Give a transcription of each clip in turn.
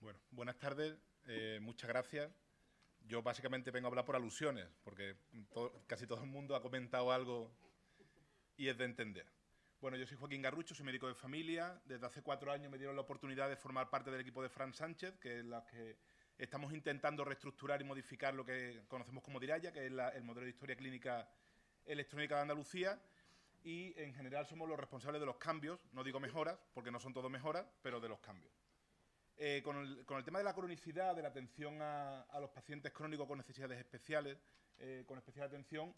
Bueno, buenas tardes, muchas gracias. Yo básicamente vengo a hablar por alusiones, porque casi todo el mundo ha comentado algo y es de entender. Bueno, yo soy Joaquín Garrucho, soy médico de familia. Desde hace 4 años me dieron la oportunidad de formar parte del equipo de Fran Sánchez, que es la que estamos intentando reestructurar y modificar lo que conocemos como DIRAYA, que es el modelo de historia clínica electrónica de Andalucía. Y en general somos los responsables de los cambios, no digo mejoras, porque no son todo mejoras, pero de los cambios. Con el tema de la cronicidad, de la atención a los pacientes crónicos con necesidades especiales, con especial atención,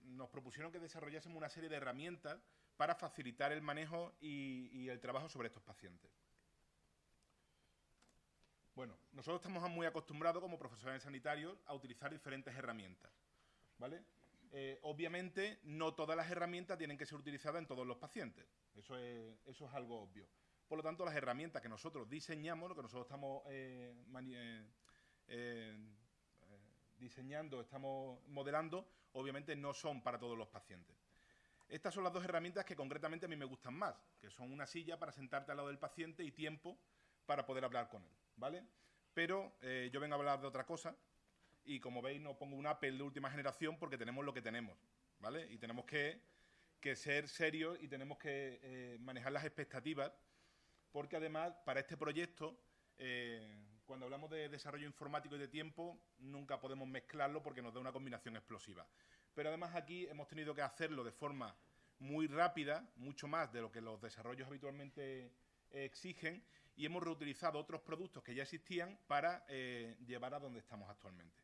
nos propusieron que desarrollásemos una serie de herramientas para facilitar el manejo y el trabajo sobre estos pacientes. Bueno, nosotros estamos muy acostumbrados como profesionales sanitarios a utilizar diferentes herramientas, ¿vale? Obviamente, no todas las herramientas tienen que ser utilizadas en todos los pacientes. Eso es algo obvio. Por lo tanto, las herramientas que nosotros diseñamos, lo que nosotros estamos diseñando, estamos modelando, obviamente no son para todos los pacientes. Estas son las dos herramientas que concretamente a mí me gustan más, que son una silla para sentarte al lado del paciente y tiempo para poder hablar con él, ¿vale? Pero yo vengo a hablar de otra cosa y, como veis, no pongo un Apple de última generación porque tenemos lo que tenemos, ¿vale? Y tenemos que ser serios y tenemos que manejar las expectativas, porque además para este proyecto, cuando hablamos de desarrollo informático y de tiempo, nunca podemos mezclarlo porque nos da una combinación explosiva. Pero además aquí hemos tenido que hacerlo de forma muy rápida, mucho más de lo que los desarrollos habitualmente exigen, y hemos reutilizado otros productos que ya existían para llevar a donde estamos actualmente.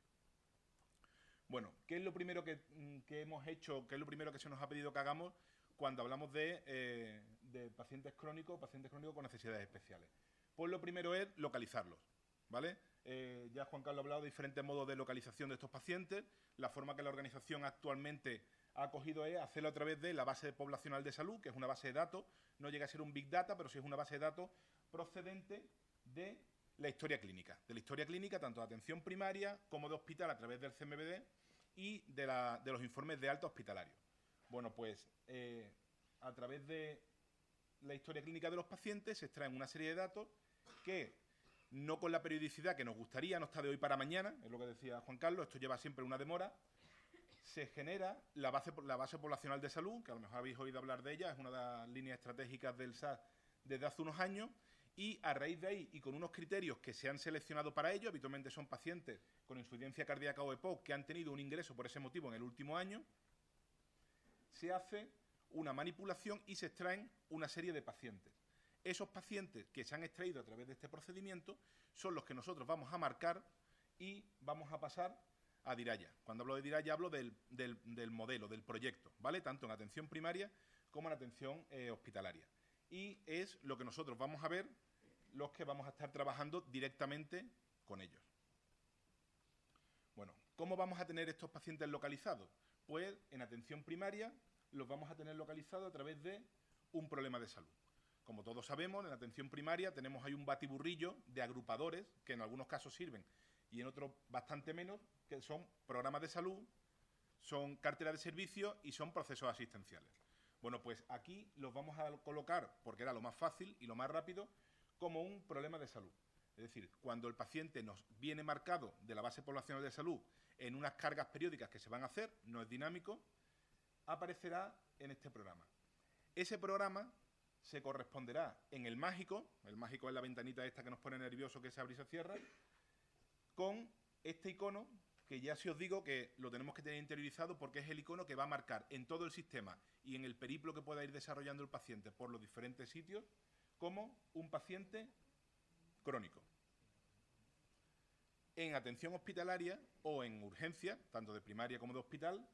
Bueno, ¿qué es lo primero que hemos hecho, qué es lo primero que se nos ha pedido que hagamos cuando hablamos de pacientes crónicos con necesidades especiales? Pues lo primero es localizarlos, ¿vale? Ya Juan Carlos ha hablado de diferentes modos de localización de estos pacientes. La forma que la organización actualmente ha acogido es hacerlo a través de la base poblacional de salud, que es una base de datos. No llega a ser un Big Data, pero sí es una base de datos procedente de la historia clínica. De la historia clínica, tanto de atención primaria como de hospital a través del CMBD y de los informes de alta hospitalario. Bueno, pues a través de la historia clínica de los pacientes se extraen una serie de datos que, no con la periodicidad que nos gustaría, no está de hoy para mañana, es lo que decía Juan Carlos, esto lleva siempre una demora. Se genera la base poblacional de salud, que a lo mejor habéis oído hablar de ella, es una de las líneas estratégicas del SAS desde hace unos años, y a raíz de ahí, y con unos criterios que se han seleccionado para ello, habitualmente son pacientes con insuficiencia cardíaca o EPOC que han tenido un ingreso por ese motivo en el último año, se hace una manipulación y se extraen una serie de pacientes. Esos pacientes que se han extraído a través de este procedimiento son los que nosotros vamos a marcar y vamos a pasar a DIRAYA. Cuando hablo de DIRAYA hablo del modelo, del proyecto, ¿vale? Tanto en atención primaria como en atención hospitalaria. Y es lo que nosotros vamos a ver, los que vamos a estar trabajando directamente con ellos. Bueno, ¿cómo vamos a tener estos pacientes localizados? Pues en atención primaria los vamos a tener localizados a través de un problema de salud. Como todos sabemos, en atención primaria tenemos ahí un batiburrillo de agrupadores que en algunos casos sirven y en otros bastante menos, que son programas de salud, son carteras de servicios y son procesos asistenciales. Bueno, pues aquí los vamos a colocar, porque era lo más fácil y lo más rápido, como un problema de salud. Es decir, cuando el paciente nos viene marcado de la base poblacional de salud en unas cargas periódicas que se van a hacer, no es dinámico, aparecerá en este programa. Ese programa se corresponderá en el mágico es la ventanita esta que nos pone nervioso que se abre y se cierra, con este icono que ya sí os digo que lo tenemos que tener interiorizado porque es el icono que va a marcar en todo el sistema y en el periplo que pueda ir desarrollando el paciente por los diferentes sitios como un paciente crónico. En atención hospitalaria o en urgencia, tanto de primaria como de hospital,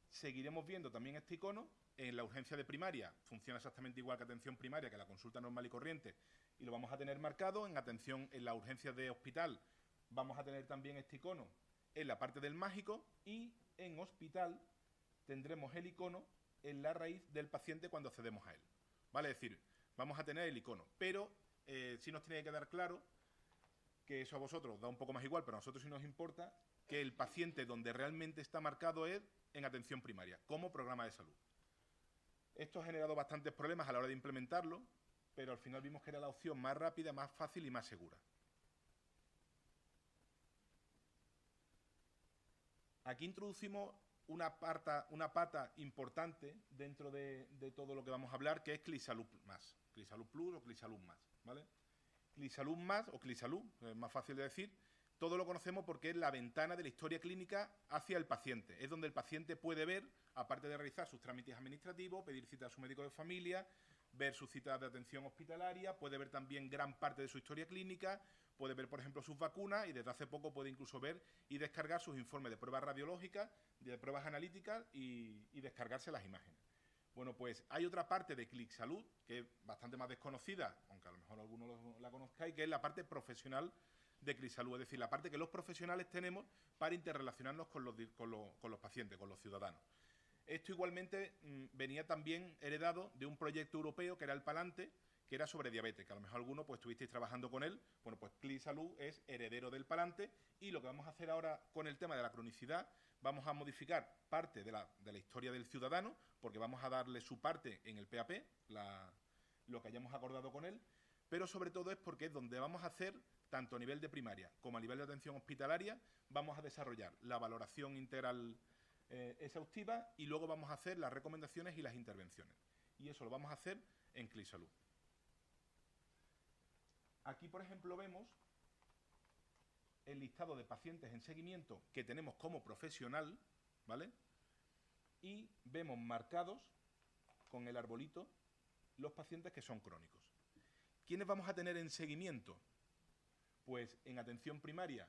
seguiremos viendo también este icono. En la urgencia de primaria funciona exactamente igual que atención primaria, que la consulta normal y corriente, y lo vamos a tener marcado. En la urgencia de hospital vamos a tener también este icono en la parte del mágico, y en hospital tendremos el icono en la raíz del paciente cuando accedemos a él. ¿Vale? Es decir, vamos a tener el icono, pero sí nos tiene que quedar claro que eso a vosotros da un poco más igual, pero a nosotros sí nos importa que el paciente donde realmente está marcado es en atención primaria, como programa de salud. Esto ha generado bastantes problemas a la hora de implementarlo, pero al final vimos que era la opción más rápida, más fácil y más segura. Aquí introducimos una pata importante dentro de todo lo que vamos a hablar, que es CliniSalud Más. CliniSalud Plus o CliniSalud Más, ¿vale? CliniSalud Más o CliniSalud, es más fácil de decir, todo lo conocemos porque es la ventana de la historia clínica hacia el paciente. Es donde el paciente puede ver, aparte de realizar sus trámites administrativos, pedir cita a su médico de familia, ver sus citas de atención hospitalaria, puede ver también gran parte de su historia clínica, puede ver, por ejemplo, sus vacunas y desde hace poco puede incluso ver y descargar sus informes de pruebas radiológicas, de pruebas analíticas y descargarse las imágenes. Bueno, pues hay otra parte de CliniSalud que es bastante más desconocida, aunque a lo mejor algunos la conozcáis, que es la parte profesional de CliniSalud, es decir, la parte que los profesionales tenemos para interrelacionarnos con los pacientes, con los ciudadanos. Esto igualmente venía también heredado de un proyecto europeo que era el Palante, que era sobre diabetes, que a lo mejor alguno pues estuvisteis trabajando con él. Bueno, pues CliniSalud es heredero del Palante y lo que vamos a hacer ahora con el tema de la cronicidad, vamos a modificar parte de la historia del ciudadano, porque vamos a darle su parte en el PAP, lo que hayamos acordado con él, pero sobre todo es porque es donde vamos a hacer, tanto a nivel de primaria como a nivel de atención hospitalaria, vamos a desarrollar la valoración integral exhaustiva y luego vamos a hacer las recomendaciones y las intervenciones. Y eso lo vamos a hacer en CliniSalud. Aquí, por ejemplo, vemos el listado de pacientes en seguimiento que tenemos como profesional, ¿vale? Y vemos marcados con el arbolito los pacientes que son crónicos. ¿Quiénes vamos a tener en seguimiento? Pues en atención primaria,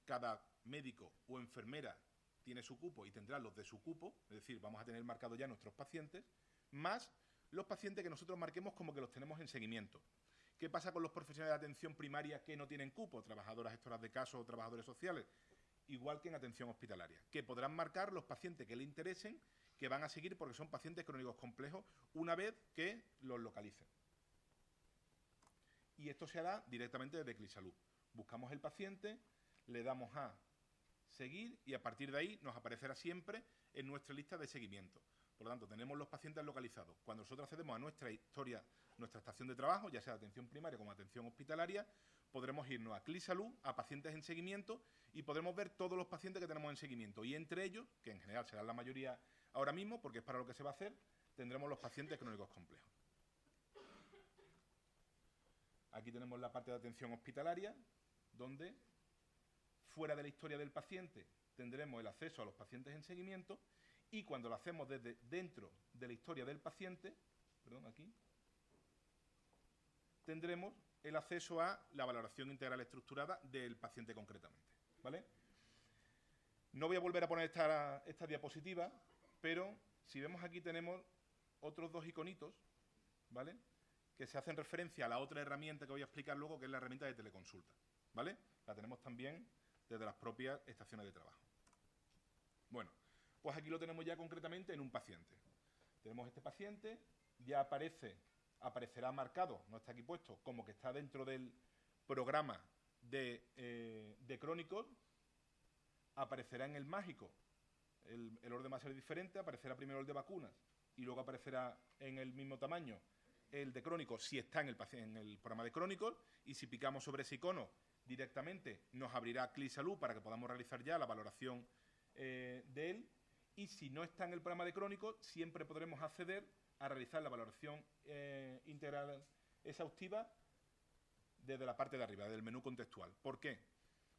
cada médico o enfermera tiene su cupo y tendrá los de su cupo, es decir, vamos a tener marcados ya nuestros pacientes, más los pacientes que nosotros marquemos como que los tenemos en seguimiento. ¿Qué pasa con los profesionales de atención primaria que no tienen cupo? Trabajadoras gestoras de casos o trabajadores sociales. Igual que en atención hospitalaria, que podrán marcar los pacientes que les interesen, que van a seguir porque son pacientes crónicos complejos una vez que los localicen. Y esto se hará directamente desde CliniSalud. Buscamos el paciente, le damos a seguir y a partir de ahí nos aparecerá siempre en nuestra lista de seguimiento. Por lo tanto, tenemos los pacientes localizados. Cuando nosotros accedemos a nuestra historia, nuestra estación de trabajo, ya sea de atención primaria como atención hospitalaria, podremos irnos a CliniSalud, a pacientes en seguimiento, y podremos ver todos los pacientes que tenemos en seguimiento. Y entre ellos, que en general serán la mayoría ahora mismo, porque es para lo que se va a hacer, tendremos los pacientes crónicos complejos. Aquí tenemos la parte de atención hospitalaria, donde, fuera de la historia del paciente, tendremos el acceso a los pacientes en seguimiento, y cuando lo hacemos desde dentro de la historia del paciente, aquí, tendremos el acceso a la valoración integral estructurada del paciente concretamente, ¿vale? No voy a volver a poner esta diapositiva, pero si vemos aquí tenemos otros dos iconitos, ¿vale?, que se hacen referencia a la otra herramienta que voy a explicar luego, que es la herramienta de teleconsulta, ¿vale? La tenemos también desde las propias estaciones de trabajo. Bueno, pues aquí lo tenemos ya concretamente en un paciente. Tenemos este paciente, ya aparecerá marcado, no está aquí puesto, como que está dentro del programa de crónicos, aparecerá en el mágico, el orden va a ser diferente, aparecerá primero el de vacunas y luego aparecerá en el mismo tamaño el de crónicos si está en el programa de crónicos, y si picamos sobre ese icono directamente nos abrirá CliniSalud para que podamos realizar ya la valoración de él, y si no está en el programa de crónicos siempre podremos acceder a realizar la valoración integral exhaustiva desde la parte de arriba, del menú contextual. ¿Por qué?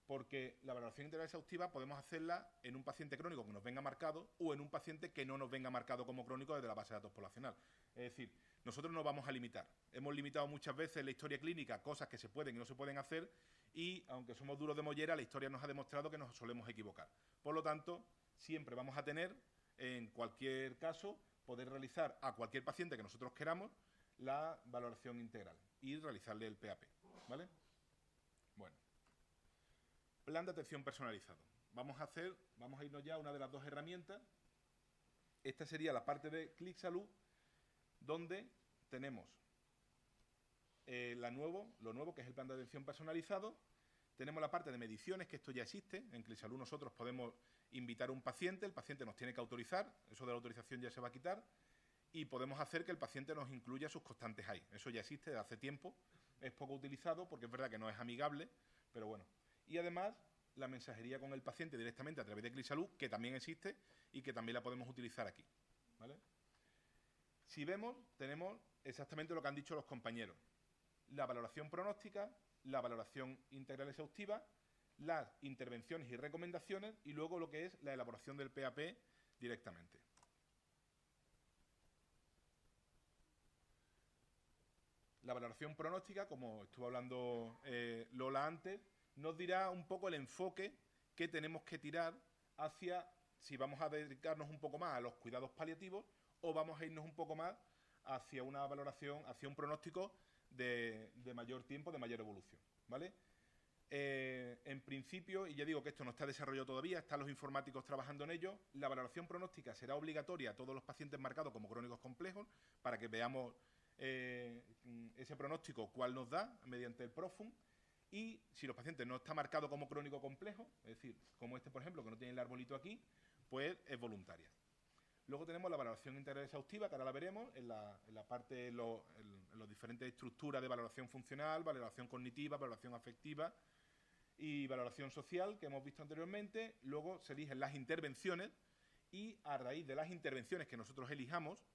Porque la valoración integral exhaustiva podemos hacerla en un paciente crónico que nos venga marcado o en un paciente que no nos venga marcado como crónico desde la base de datos poblacional. Es decir, nosotros nos vamos a limitar. Hemos limitado muchas veces la historia clínica, cosas que se pueden y no se pueden hacer, y aunque somos duros de mollera, la historia nos ha demostrado que nos solemos equivocar. Por lo tanto, siempre vamos a tener, en cualquier caso, poder realizar a cualquier paciente que nosotros queramos la valoración integral y realizarle el PAP, ¿vale? Bueno, plan de atención personalizado. Vamos a irnos ya a una de las dos herramientas. Esta sería la parte de CliniSalud, donde tenemos lo nuevo, que es el plan de atención personalizado. Tenemos la parte de mediciones, que esto ya existe. En CliniSalud nosotros podemos invitar a un paciente, el paciente nos tiene que autorizar, eso de la autorización ya se va a quitar, y podemos hacer que el paciente nos incluya sus constantes HAI. Eso ya existe desde hace tiempo, es poco utilizado porque es verdad que no es amigable, pero bueno. Y además la mensajería con el paciente directamente a través de CliniSalud, que también existe y que también la podemos utilizar aquí, ¿vale? Si vemos, tenemos exactamente lo que han dicho los compañeros. La valoración pronóstica, la valoración integral exhaustiva, las intervenciones y recomendaciones y luego lo que es la elaboración del PAP directamente. La valoración pronóstica, como estuvo hablando Lola antes, nos dirá un poco el enfoque que tenemos que tirar hacia si vamos a dedicarnos un poco más a los cuidados paliativos o vamos a irnos un poco más hacia una valoración, hacia un pronóstico de mayor tiempo, de mayor evolución, ¿vale? En principio, y ya digo que esto no está desarrollado todavía, están los informáticos trabajando en ello, la valoración pronóstica será obligatoria a todos los pacientes marcados como crónicos complejos para que veamos ese pronóstico cuál nos da mediante el PROFUM, y si los pacientes no está marcado como crónico complejo, es decir, como este por ejemplo que no tiene el arbolito aquí, pues es voluntaria. Luego tenemos la valoración integral exhaustiva, que ahora la veremos, en la parte, en las diferentes estructuras de valoración funcional, valoración cognitiva, valoración afectiva y valoración social, que hemos visto anteriormente. Luego se eligen las intervenciones y a raíz de las intervenciones que nosotros elijamos,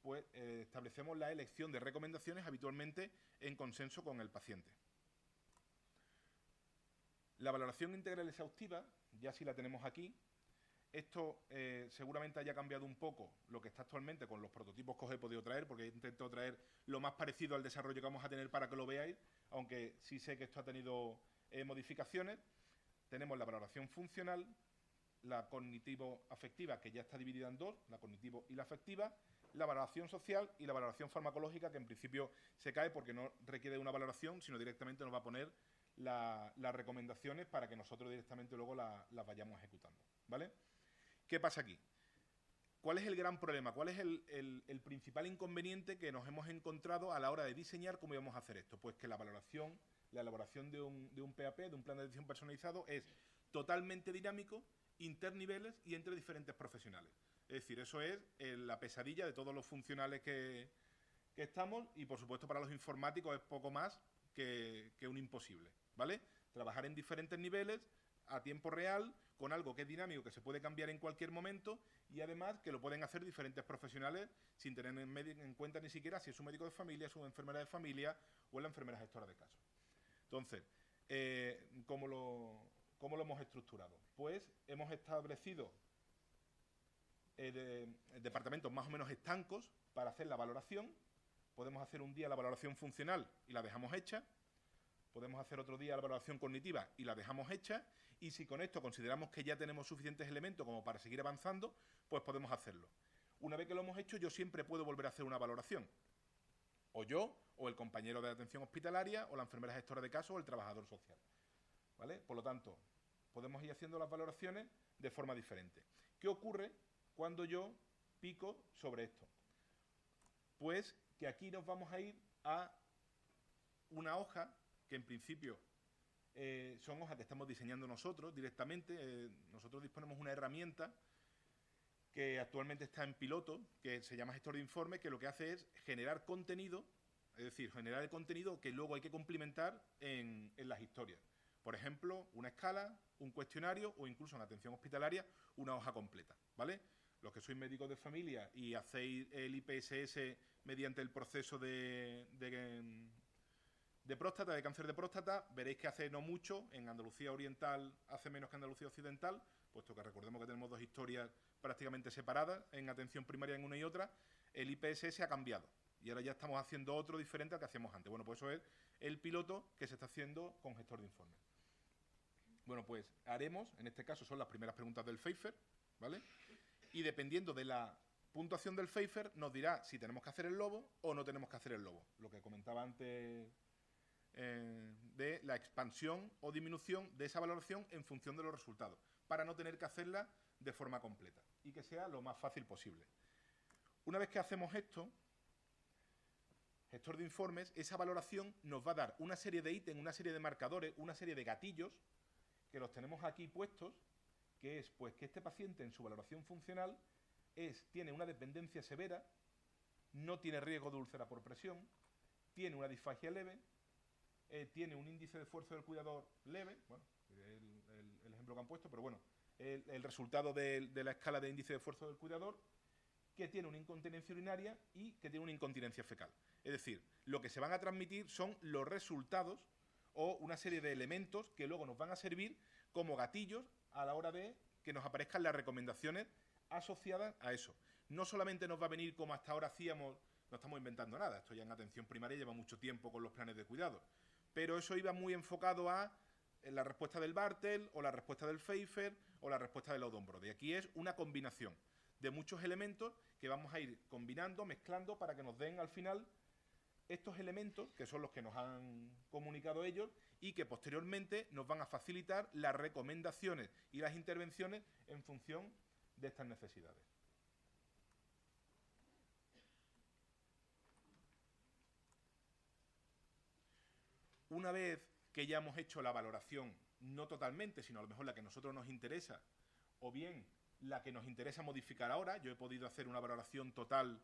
pues establecemos la elección de recomendaciones habitualmente en consenso con el paciente. La valoración integral exhaustiva, ya sí la tenemos aquí. Esto seguramente haya cambiado un poco lo que está actualmente con los prototipos que os he podido traer, porque he intentado traer lo más parecido al desarrollo que vamos a tener para que lo veáis, aunque sí sé que esto ha tenido modificaciones. Tenemos la valoración funcional, la cognitivo-afectiva, que ya está dividida en dos, la cognitivo y la afectiva, la valoración social y la valoración farmacológica, que en principio se cae porque no requiere una valoración, sino directamente nos va a poner las recomendaciones para que nosotros directamente luego las vayamos ejecutando, ¿vale? ¿Qué pasa aquí? ¿Cuál es el gran problema? ¿Cuál es el principal inconveniente que nos hemos encontrado a la hora de diseñar cómo íbamos a hacer esto? Pues que la elaboración de un PAP, de un plan de atención personalizado, es totalmente dinámico, interniveles y entre diferentes profesionales. Es decir, eso es la pesadilla de todos los funcionales que estamos, y por supuesto para los informáticos es poco más que un imposible, ¿vale? Trabajar en diferentes niveles, a tiempo real, con algo que es dinámico, que se puede cambiar en cualquier momento y además que lo pueden hacer diferentes profesionales sin tener en cuenta ni siquiera si es un médico de familia, es una enfermera de familia o es la enfermera gestora de casos. Entonces, ¿cómo lo hemos estructurado? Pues hemos establecido departamentos más o menos estancos para hacer la valoración. Podemos hacer un día la valoración funcional y la dejamos hecha. Podemos hacer otro día la valoración cognitiva y la dejamos hecha, y si con esto consideramos que ya tenemos suficientes elementos como para seguir avanzando, pues podemos hacerlo. Una vez que lo hemos hecho, yo siempre puedo volver a hacer una valoración. O yo, o el compañero de atención hospitalaria, o la enfermera gestora de casos, o el trabajador social, ¿vale? Por lo tanto, podemos ir haciendo las valoraciones de forma diferente. ¿Qué ocurre cuando yo pico sobre esto? Pues que aquí nos vamos a ir a una hoja que en principio son hojas que estamos diseñando nosotros directamente. Nosotros disponemos una herramienta que actualmente está en piloto, que se llama gestor de informes, que lo que hace es generar contenido, es decir, generar el contenido que luego hay que complementar en las historias. Por ejemplo, una escala, un cuestionario o incluso en atención hospitalaria, una hoja completa, ¿vale? Los que sois médicos de familia y hacéis el IPSS mediante el proceso de próstata, de cáncer de próstata, veréis que hace no mucho, en Andalucía Oriental hace menos que Andalucía Occidental, puesto que recordemos que tenemos dos historias prácticamente separadas, en atención primaria en una y otra, el IPSS ha cambiado. Y ahora ya estamos haciendo otro diferente al que hacíamos antes. Bueno, pues eso es el piloto que se está haciendo con gestor de informes. Bueno, pues haremos, en este caso son las primeras preguntas del Pfeiffer, ¿vale? Y dependiendo de la puntuación del Pfeiffer, nos dirá si tenemos que hacer el lobo o no tenemos que hacer el lobo. Lo que comentaba antes de la expansión o disminución de esa valoración en función de los resultados, para no tener que hacerla de forma completa y que sea lo más fácil posible. Una vez que hacemos esto, gestor de informes, esa valoración nos va a dar una serie de ítems, una serie de marcadores, una serie de gatillos que los tenemos aquí puestos, que es pues que este paciente en su valoración funcional tiene una dependencia severa, no tiene riesgo de úlcera por presión, tiene una disfagia leve, tiene un índice de esfuerzo del cuidador leve, bueno, el ejemplo que han puesto, pero bueno, el resultado de la escala de índice de esfuerzo del cuidador, que tiene una incontinencia urinaria y que tiene una incontinencia fecal. Es decir, lo que se van a transmitir son los resultados o una serie de elementos que luego nos van a servir como gatillos a la hora de que nos aparezcan las recomendaciones asociadas a eso. No solamente nos va a venir como hasta ahora hacíamos, no estamos inventando nada, esto ya en atención primaria lleva mucho tiempo con los planes de cuidado, pero eso iba muy enfocado a la respuesta del Bartel o la respuesta del Pfeiffer o la respuesta del Odom-Brody. Aquí es una combinación de muchos elementos que vamos a ir combinando, mezclando para que nos den al final estos elementos, que son los que nos han comunicado ellos y que posteriormente nos van a facilitar las recomendaciones y las intervenciones en función de estas necesidades. Una vez que ya hemos hecho la valoración, no totalmente, sino a lo mejor la que a nosotros nos interesa, o bien la que nos interesa modificar ahora, yo he podido hacer una valoración total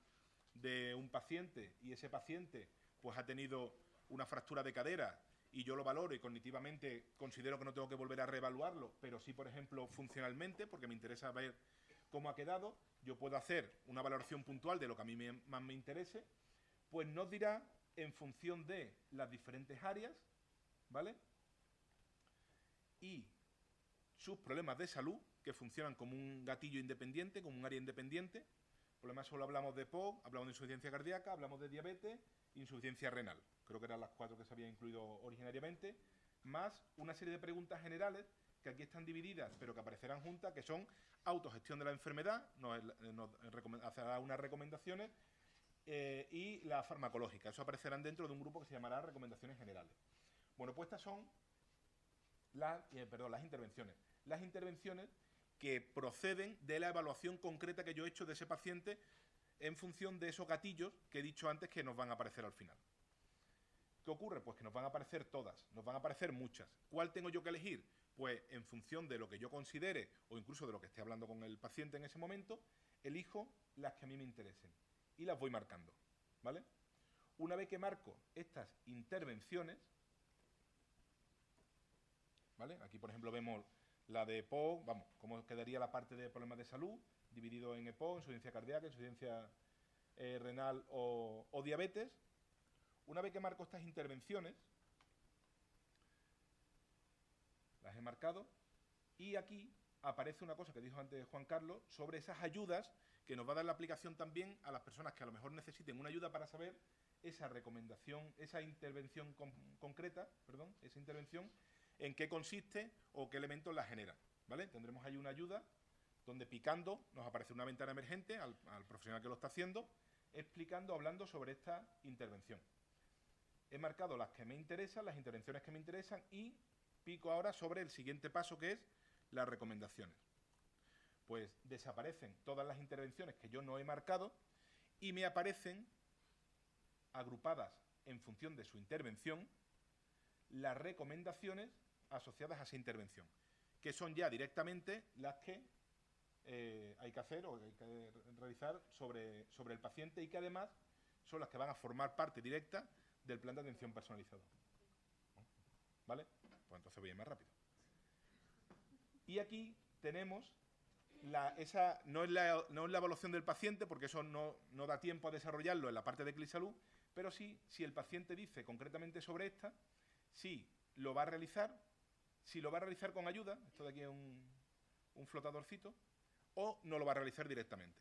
de un paciente y ese paciente pues ha tenido una fractura de cadera y yo lo valoro y cognitivamente considero que no tengo que volver a reevaluarlo, pero sí, por ejemplo, funcionalmente, porque me interesa ver cómo ha quedado, yo puedo hacer una valoración puntual de lo que a mí más me interese, pues nos dirá en función de las diferentes áreas, ¿vale? Y sus problemas de salud, que funcionan como un gatillo independiente, como un área independiente. Problemas solo hablamos de POC, hablamos de insuficiencia cardíaca, hablamos de diabetes, insuficiencia renal. Creo que eran las 4 que se habían incluido originariamente, más una serie de preguntas generales que aquí están divididas, pero que aparecerán juntas, que son autogestión de la enfermedad, nos hará unas recomendaciones, y la farmacológica. Eso aparecerán dentro de un grupo que se llamará recomendaciones generales. Bueno, pues estas son las intervenciones. Las intervenciones que proceden de la evaluación concreta que yo he hecho de ese paciente en función de esos gatillos que he dicho antes que nos van a aparecer al final. ¿Qué ocurre? Pues que nos van a aparecer todas, nos van a aparecer muchas. ¿Cuál tengo yo que elegir? Pues en función de lo que yo considere o incluso de lo que esté hablando con el paciente en ese momento, elijo las que a mí me interesen y las voy marcando, ¿vale? Una vez que marco estas intervenciones, ¿vale? Aquí, por ejemplo, vemos la de EPOC, vamos, cómo quedaría la parte de problemas de salud, dividido en EPOC, insuficiencia cardíaca, insuficiencia renal o diabetes. Una vez que marco estas intervenciones, las he marcado, y aquí aparece una cosa que dijo antes Juan Carlos sobre esas ayudas que nos va a dar la aplicación también a las personas que a lo mejor necesiten una ayuda para saber esa recomendación, esa intervención concreta, perdón, esa intervención, en qué consiste o qué elementos la genera, ¿vale? Tendremos ahí una ayuda donde picando nos aparece una ventana emergente al profesional que lo está haciendo, explicando, hablando sobre esta intervención. He marcado las que me interesan, las intervenciones que me interesan y pico ahora sobre el siguiente paso, que es las recomendaciones. Pues desaparecen todas las intervenciones que yo no he marcado y me aparecen agrupadas en función de su intervención las recomendaciones asociadas a esa intervención, que son ya directamente las que hay que hacer o hay que realizar sobre el paciente y que además son las que van a formar parte directa del plan de atención personalizado. ¿Vale? Pues entonces voy a ir más rápido. Y aquí tenemos no es la evaluación del paciente, porque eso no da tiempo a desarrollarlo en la parte de CliniSalud, pero sí, si el paciente dice concretamente sobre esta, si lo va a realizar, si lo va a realizar con ayuda, esto de aquí es un flotadorcito, o no lo va a realizar directamente.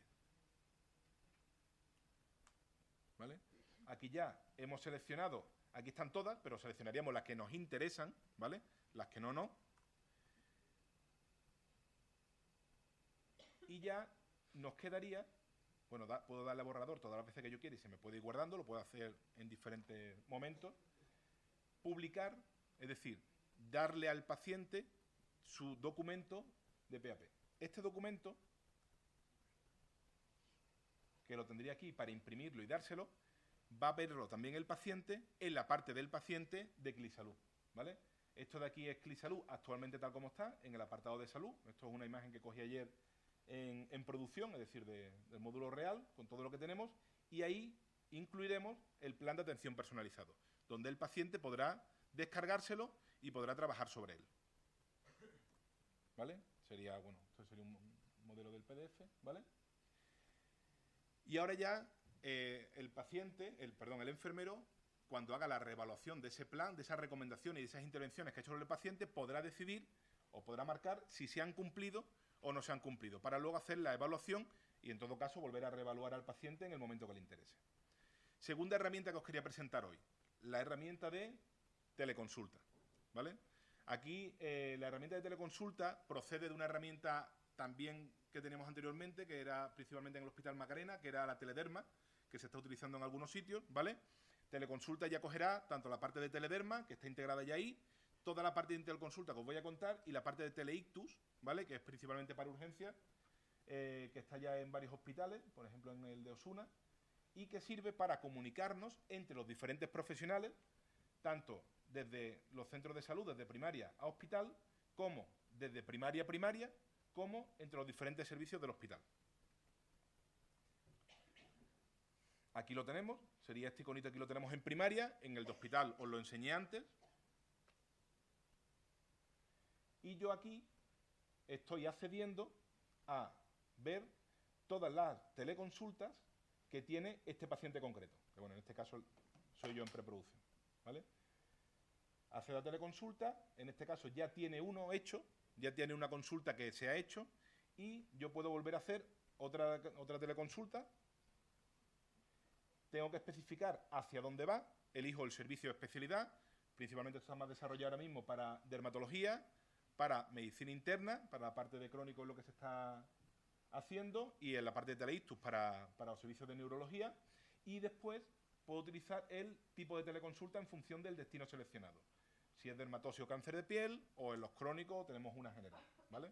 ¿Vale? Aquí ya hemos seleccionado, aquí están todas, pero seleccionaríamos las que nos interesan, ¿vale? Las que no. Y ya nos quedaría, bueno, puedo darle a borrador todas las veces que yo quiera y se me puede ir guardando, lo puedo hacer en diferentes momentos. Publicar, es decir, darle al paciente su documento de PAP. Este documento, que lo tendría aquí para imprimirlo y dárselo, va a verlo también el paciente en la parte del paciente de CliniSalud, ¿vale? Esto de aquí es CliniSalud actualmente tal como está, en el apartado de salud. Esto es una imagen que cogí ayer en producción, es decir, del módulo real, con todo lo que tenemos, y ahí incluiremos el plan de atención personalizado, donde el paciente podrá descargárselo y podrá trabajar sobre él. ¿Vale? Sería, bueno, esto sería un modelo del PDF, ¿vale? Y ahora ya el enfermero, cuando haga la reevaluación de ese plan, de esas recomendaciones y de esas intervenciones que ha hecho el paciente, podrá decidir o podrá marcar si se han cumplido o no se han cumplido, para luego hacer la evaluación y, en todo caso, volver a reevaluar al paciente en el momento que le interese. Segunda herramienta que os quería presentar hoy, la herramienta de teleconsulta, ¿vale? Aquí la herramienta de teleconsulta procede de una herramienta también que teníamos anteriormente, que era principalmente en el Hospital Macarena, que era la Telederma, que se está utilizando en algunos sitios, ¿vale? Teleconsulta ya cogerá tanto la parte de Telederma, que está integrada ya ahí, toda la parte de teleconsulta que os voy a contar, y la parte de Teleictus, ¿vale? Que es principalmente para urgencias, que está ya en varios hospitales, por ejemplo en el de Osuna, y que sirve para comunicarnos entre los diferentes profesionales, tanto desde los centros de salud, desde primaria a hospital, como desde primaria a primaria, como entre los diferentes servicios del hospital. Aquí lo tenemos, sería este iconito, aquí lo tenemos en primaria, en el de hospital os lo enseñé antes. Y yo aquí estoy accediendo a ver todas las teleconsultas que tiene este paciente concreto, que bueno, en este caso soy yo en preproducción, ¿vale? Hace la teleconsulta, en este caso ya tiene uno hecho, ya tiene una consulta que se ha hecho, y yo puedo volver a hacer otra teleconsulta. Tengo que especificar hacia dónde va, elijo el servicio de especialidad, principalmente está más desarrollado ahora mismo para dermatología, para medicina interna, para la parte de crónico es lo que se está haciendo, y en la parte de teleictus para los servicios de neurología, y después puedo utilizar el tipo de teleconsulta en función del destino seleccionado. Si es dermatosis o cáncer de piel, o en los crónicos tenemos una general, ¿vale?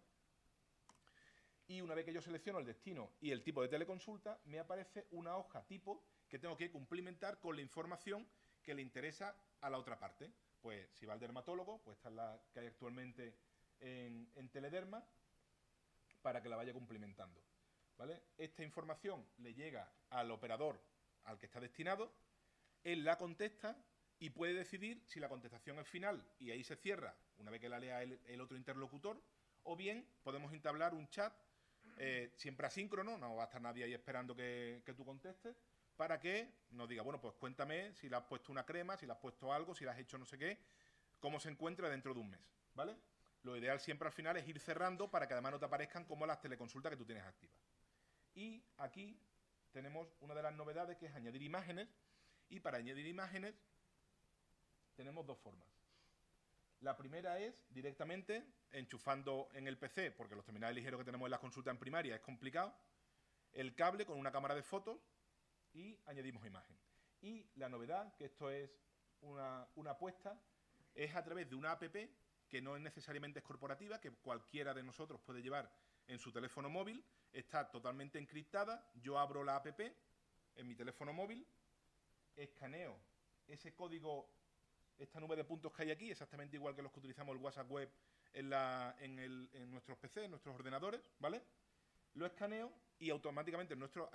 Y una vez que yo selecciono el destino y el tipo de teleconsulta, me aparece una hoja tipo que tengo que cumplimentar con la información que le interesa a la otra parte. Pues si va al dermatólogo, pues esta es la que hay actualmente en Telederma, para que la vaya cumplimentando, ¿vale? Esta información le llega al operador al que está destinado, él la contesta y puede decidir si la contestación es final y ahí se cierra una vez que la lea el otro interlocutor, o bien podemos entablar un chat siempre asíncrono, no va a estar nadie ahí esperando que tú contestes, para que nos diga, bueno, pues cuéntame si le has puesto una crema, si le has puesto algo, si le has hecho no sé qué, cómo se encuentra dentro de un mes, ¿vale? Lo ideal siempre al final es ir cerrando para que además no te aparezcan como las teleconsultas que tú tienes activas. Y aquí tenemos una de las novedades, que es añadir imágenes, y para añadir imágenes tenemos dos formas. La primera es directamente enchufando en el PC, porque los terminales ligeros que tenemos en las consultas en primaria es complicado, el cable con una cámara de fotos y añadimos imagen. Y la novedad, que esto es una apuesta, es a través de una app que no es necesariamente corporativa, que cualquiera de nosotros puede llevar en su teléfono móvil, está totalmente encriptada, yo abro la app en mi teléfono móvil, escaneo ese código, esta nube de puntos que hay aquí, exactamente igual que los que utilizamos el WhatsApp web en nuestros PC, en nuestros ordenadores, ¿vale? Lo escaneo y automáticamente en nuestro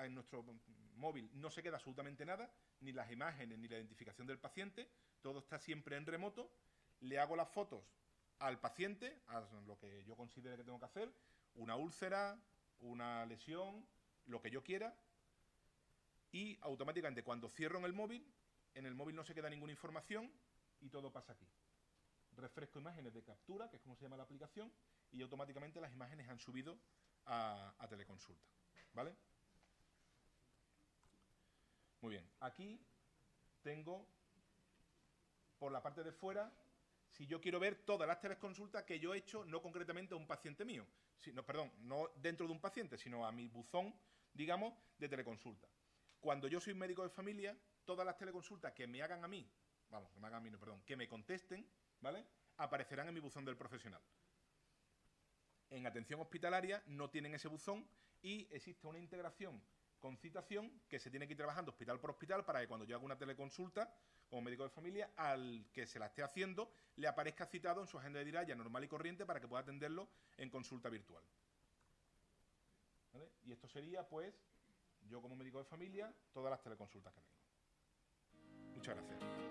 móvil no se queda absolutamente nada, ni las imágenes, ni la identificación del paciente, todo está siempre en remoto, le hago las fotos al paciente, a lo que yo considere que tengo que hacer, una úlcera, una lesión, lo que yo quiera, y automáticamente cuando cierro en el móvil no se queda ninguna información y todo pasa aquí. Refresco imágenes de captura, que es como se llama la aplicación, y automáticamente las imágenes han subido a teleconsulta, ¿vale? Muy bien, aquí tengo por la parte de fuera, si yo quiero ver todas las teleconsultas que yo he hecho, no concretamente a un paciente mío, no dentro de un paciente, sino a mi buzón, digamos, de teleconsulta. Cuando yo soy médico de familia, todas las teleconsultas que me hagan a mí, que me contesten, ¿vale?, aparecerán en mi buzón del profesional. En atención hospitalaria no tienen ese buzón y existe una integración con citación que se tiene que ir trabajando hospital por hospital para que cuando yo haga una teleconsulta como médico de familia, al que se la esté haciendo le aparezca citado en su agenda de diraya normal y corriente para que pueda atenderlo en consulta virtual, ¿vale? Y esto sería, pues, yo como médico de familia, todas las teleconsultas que tengo. Muchas gracias.